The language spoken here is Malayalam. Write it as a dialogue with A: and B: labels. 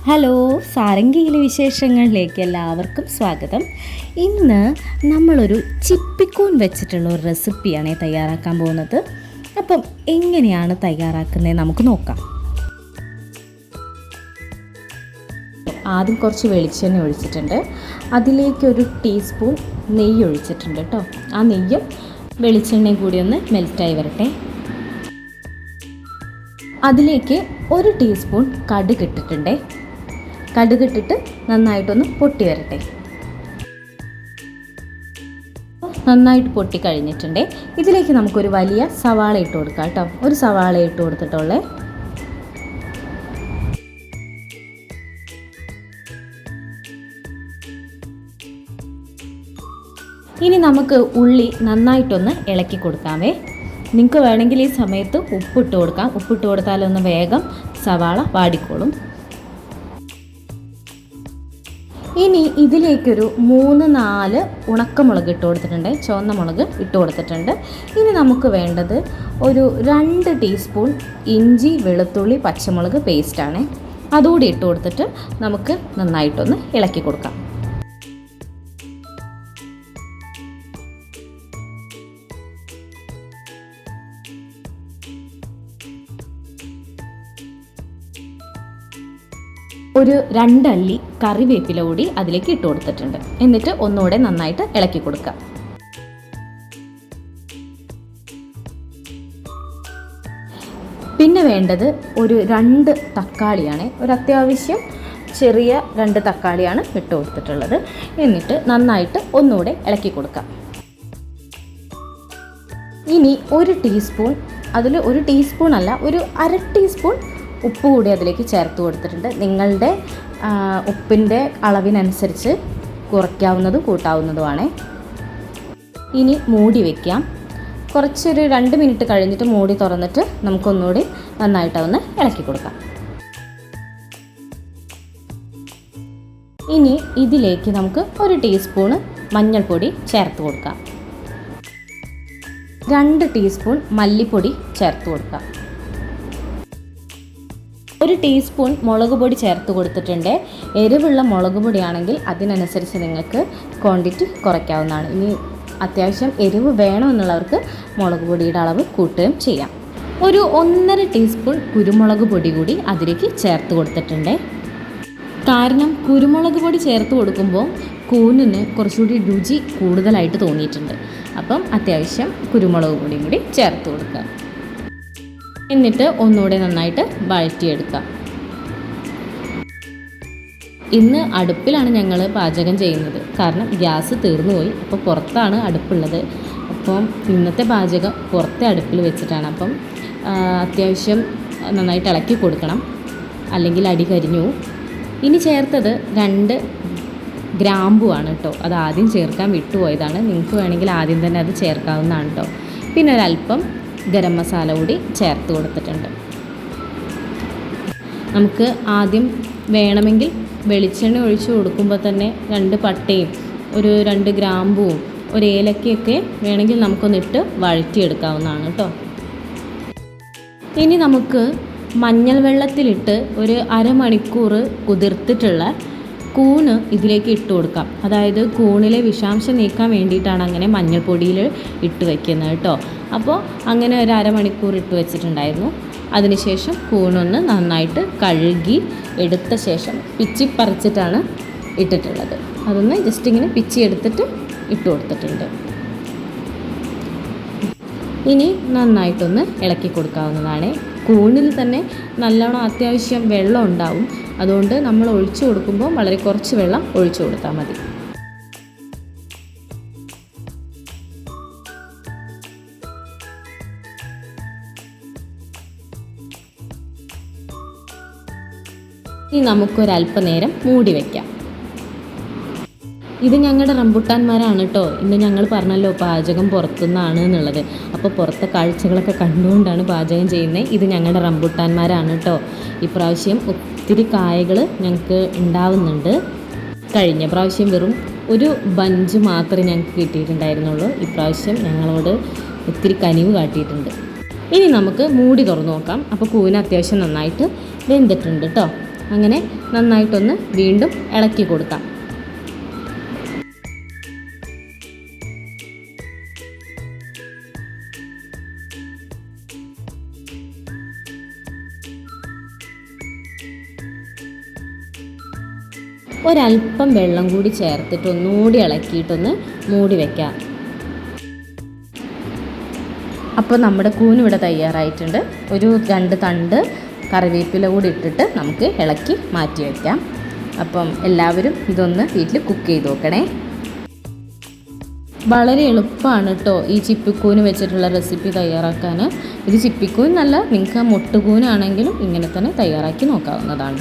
A: ഹലോ, സാരംഗിയിലെ വിശേഷങ്ങളിലേക്ക് എല്ലാവർക്കും സ്വാഗതം. ഇന്ന് നമ്മളൊരു ചിപ്പിക്കൂൺ വെച്ചിട്ടുള്ള ഒരു റെസിപ്പിയാണ് തയ്യാറാക്കാൻ പോകുന്നത്. അപ്പം എങ്ങനെയാണ് തയ്യാറാക്കുന്നത് നമുക്ക് നോക്കാം. ആദ്യം കുറച്ച് വെളിച്ചെണ്ണ ഒഴിച്ചിട്ടുണ്ട്. അതിലേക്കൊരു ടീസ്പൂൺ നെയ്യ് ഒഴിച്ചിട്ടുണ്ട് കേട്ടോ. ആ നെയ്യും വെളിച്ചെണ്ണയും കൂടി ഒന്ന് മെൽറ്റായി വരട്ടെ. അതിലേക്ക് ഒരു ടീസ്പൂൺ കടുക് ഇട്ടിട്ടുണ്ട്. കടുകിട്ടിട്ട് നന്നായിട്ടൊന്ന് പൊട്ടി വരട്ടെ. നന്നായിട്ട് പൊട്ടി കഴിഞ്ഞിട്ടുണ്ട്. ഇതിലേക്ക് നമുക്കൊരു വലിയ സവാള ഇട്ട് കൊടുക്കാം കേട്ടോ. ഒരു സവാള ഇട്ട് കൊടുത്തിട്ടുള്ളേ. ഇനി നമുക്ക് ഉള്ളി നന്നായിട്ടൊന്ന് ഇളക്കി കൊടുക്കാമേ. നിങ്ങൾക്ക് വേണമെങ്കിൽ ഈ സമയത്ത് ഉപ്പിട്ട് കൊടുക്കാം. ഉപ്പിട്ട് കൊടുത്താലൊന്ന് വേഗം സവാള വാടിക്കോളും. ഇനി ഇതിലേക്കൊരു 3-4 ഉണക്കമുളക് ഇട്ട് കൊടുത്തിട്ടുണ്ട്. ചുവന്ന മുളക് ഇട്ട് കൊടുത്തിട്ടുണ്ട്. ഇനി നമുക്ക് വേണ്ടത് ഒരു 2 ടീസ്പൂൺ ഇഞ്ചി വെളുത്തുള്ളി പച്ചമുളക് പേസ്റ്റാണ്. അതുകൂടി ഇട്ട് കൊടുത്തിട്ട് നമുക്ക് നന്നായിട്ടൊന്ന് ഇളക്കി കൊടുക്കാം. ഒരു 2 അല്ലി കറിവേപ്പില കൂടി അതിലേക്ക് ഇട്ട് കൊടുത്തിട്ടുണ്ട്. എന്നിട്ട് ഒന്നുകൂടെ നന്നായിട്ട് ഇളക്കി കൊടുക്കാം. പിന്നെ വേണ്ടത് ഒരു 2 തക്കാളിയാണ്. ഒരു അത്യാവശ്യം ചെറിയ 2 തക്കാളിയാണ് ഇട്ട് കൊടുത്തിട്ടുള്ളത്. എന്നിട്ട് നന്നായിട്ട് ഒന്നുകൂടെ ഇളക്കി കൊടുക്കാം. ഇനി ഒരു ടീസ്പൂൺ, അതിൽ ഒരു ടീസ്പൂൺ അല്ല, ഒരു 1/2 ടീസ്പൂൺ ഉപ്പ് കൂടി അതിലേക്ക് ചേർത്ത് കൊടുത്തിട്ടുണ്ട്. നിങ്ങളുടെ ഉപ്പിൻ്റെ അളവിനനുസരിച്ച് കുറയ്ക്കാവുന്നതും കൂട്ടാവുന്നതുമാണ്. ഇനി മൂടി വയ്ക്കാം. കുറച്ചൊരു 2 മിനിറ്റ് കഴിഞ്ഞിട്ട് മൂടി തുറന്നിട്ട് നമുക്കൊന്നുകൂടി നന്നായിട്ടൊന്ന് ഇളക്കി കൊടുക്കാം. ഇനി ഇതിലേക്ക് നമുക്ക് ഒരു ടീസ്പൂണ് മഞ്ഞൾപ്പൊടി ചേർത്ത് കൊടുക്കാം. 2 ടീസ്പൂൺ മല്ലിപ്പൊടി ചേർത്ത് കൊടുക്കാം. ഒരു ടീസ്പൂൺ മുളക് പൊടി ചേർത്ത് കൊടുത്തിട്ടുണ്ട്. എരിവുള്ള മുളക് പൊടിയാണെങ്കിൽ അതിനനുസരിച്ച് നിങ്ങൾക്ക് ക്വാണ്ടിറ്റി കുറയ്ക്കാവുന്നതാണ്. ഇനി അത്യാവശ്യം എരിവ് വേണമെന്നുള്ളവർക്ക് മുളക് പൊടിയുടെ അളവ് കൂട്ടുകയും ചെയ്യാം. ഒരു 1.5 ടീസ്പൂൺ കുരുമുളക് പൊടി കൂടി അതിലേക്ക് ചേർത്ത് കൊടുത്തിട്ടുണ്ട്. കാരണം കുരുമുളക് പൊടി ചേർത്ത് കൊടുക്കുമ്പോൾ കൂനിന് കുറച്ചുകൂടി രുചി കൂടുതലായിട്ട് തോന്നിയിട്ടുണ്ട്. അപ്പം അത്യാവശ്യം കുരുമുളക് പൊടിയും കൂടി ചേർത്ത് കൊടുക്കുക. എന്നിട്ട് ഒന്നുകൂടെ നന്നായിട്ട് വഴറ്റിയെടുക്കാം. ഇന്ന് അടുപ്പിലാണ് ഞങ്ങൾ പാചകം ചെയ്യുന്നത്. കാരണം ഗ്യാസ് തീർന്നുപോയി. അപ്പോൾ പുറത്താണ് അടുപ്പുള്ളത്. അപ്പം ഇന്നത്തെ പാചകം പുറത്തെ അടുപ്പിൽ വെച്ചിട്ടാണ്. അപ്പം അത്യാവശ്യം നന്നായിട്ട് ഇളക്കി കൊടുക്കണം, അല്ലെങ്കിൽ അടി കരിഞ്ഞു. ഇനി ചേർത്തത് 2 ഗ്രാമ്പുവാണ് കേട്ടോ. അത് ആദ്യം ചേർക്കാൻ വിട്ടുപോയതാണ്. നിങ്ങൾക്ക് വേണമെങ്കിൽ ആദ്യം തന്നെ അത് ചേർക്കാവുന്നതാണ് കേട്ടോ. പിന്നെ ഒരല്പം ഗരം മസാല കൂടി ചേർത്ത് കൊടുത്തിട്ടുണ്ട്. നമുക്ക് ആദ്യം വേണമെങ്കിൽ വെളിച്ചെണ്ണ ഒഴിച്ച് കൊടുക്കുമ്പോൾ തന്നെ 2 പട്ടയും ഒരു 2 ഗ്രാമ്പുവും ഒരു ഏലക്കയൊക്കെ വേണമെങ്കിൽ നമുക്കൊന്നിട്ട് വഴറ്റിയെടുക്കാവുന്നതാണ് കേട്ടോ. ഇനി നമുക്ക് മഞ്ഞൾ വെള്ളത്തിലിട്ട് ഒരു അരമണിക്കൂർ കുതിർത്തിട്ടുള്ള കൂണ് ഇതിലേക്ക് ഇട്ട് കൊടുക്കാം. അതായത് കൂണിലെ വിഷാംശം നീക്കാൻ വേണ്ടിയിട്ടാണ് അങ്ങനെ മഞ്ഞൾപ്പൊടിയിൽ ഇട്ട് വയ്ക്കുന്നത് കേട്ടോ. അപ്പോൾ അങ്ങനെ ഒരു അരമണിക്കൂർ ഇട്ട് വെച്ചിട്ടുണ്ടായിരുന്നു. അതിനുശേഷം കൂണൊന്ന് നന്നായിട്ട് കഴുകി എടുത്ത ശേഷം പിച്ചി പറിച്ചിട്ടാണ് ഇട്ടിട്ടുള്ളത്. അതൊന്ന് ജസ്റ്റ് ഇങ്ങനെ പിച്ചി എടുത്തിട്ട് ഇട്ട് കൊടുത്തിട്ടുണ്ട്. ഇനി നന്നായിട്ടൊന്ന് ഇളക്കി കൊടുക്കാവുന്നതാണ്. കൂണിൽ തന്നെ നല്ലോണം അത്യാവശ്യം വെള്ളം ഉണ്ടാവും. അതുകൊണ്ട് നമ്മൾ ഒഴിച്ചു കൊടുക്കുമ്പോൾ വളരെ കുറച്ച് വെള്ളം ഒഴിച്ചു കൊടുത്താൽ മതി. ഇനി നമുക്കൊരല്പനേരം മൂടി വയ്ക്കാം. ഇത് ഞങ്ങളുടെ റംബുട്ടാന്മാരാണ് കേട്ടോ. ഇന്ന് ഞങ്ങൾ പറഞ്ഞല്ലോ പാചകം പുറത്തുനിന്നാണ് എന്നുള്ളത്. അപ്പോൾ പുറത്തെ കാഴ്ചകളൊക്കെ കണ്ടുകൊണ്ടാണ് പാചകം ചെയ്യുന്നത്. ഇത് ഞങ്ങളുടെ റംബുട്ടാന്മാരാണ് കേട്ടോ. ഇപ്രാവശ്യം ഒത്തിരി കായകൾ ഞങ്ങൾക്ക് ഉണ്ടാവുന്നുണ്ട്. കഴിഞ്ഞ പ്രാവശ്യം വെറും ഒരു ബഞ്ച് മാത്രമേ ഞങ്ങൾക്ക് കിട്ടിയിട്ടുണ്ടായിരുന്നുള്ളൂ. ഇപ്രാവശ്യം ഞങ്ങളോട് ഒത്തിരി കനിവ് കാട്ടിയിട്ടുണ്ട്. ഇനി നമുക്ക് മൂടി തുറന്ന് നോക്കാം. അപ്പോൾ കൂന അത്യാവശ്യം നന്നായിട്ട് വെന്തിട്ടുണ്ട് കേട്ടോ. അങ്ങനെ നന്നായിട്ടൊന്ന് വീണ്ടും ഇളക്കി കൊടുക്കാം. ഒരല്പം വെള്ളം കൂടി ചേർത്തിട്ട് ഒന്നുകൂടി ഇളക്കിയിട്ടൊന്ന് മൂടി വയ്ക്കാം. അപ്പോൾ നമ്മുടെ കൂനിവിടെ തയ്യാറായിട്ടുണ്ട്. ഒരു 2 തണ്ട് കറിവേപ്പില കൂടി ഇട്ടിട്ട് നമുക്ക് ഇളക്കി മാറ്റി വയ്ക്കാം. അപ്പം എല്ലാവരും ഇതൊന്ന് വീട്ടിൽ കുക്ക് ചെയ്ത് നോക്കണേ. വളരെ എളുപ്പമാണ് കേട്ടോ ഈ ചിപ്പിക്കൂന് വെച്ചിട്ടുള്ള റെസിപ്പി തയ്യാറാക്കാൻ. ഇത് ചിപ്പിക്കൂൻ നല്ല, നിങ്ങൾക്ക് മുട്ടുകൂനാണെങ്കിലും ഇങ്ങനെ തന്നെ തയ്യാറാക്കി നോക്കാവുന്നതാണ്.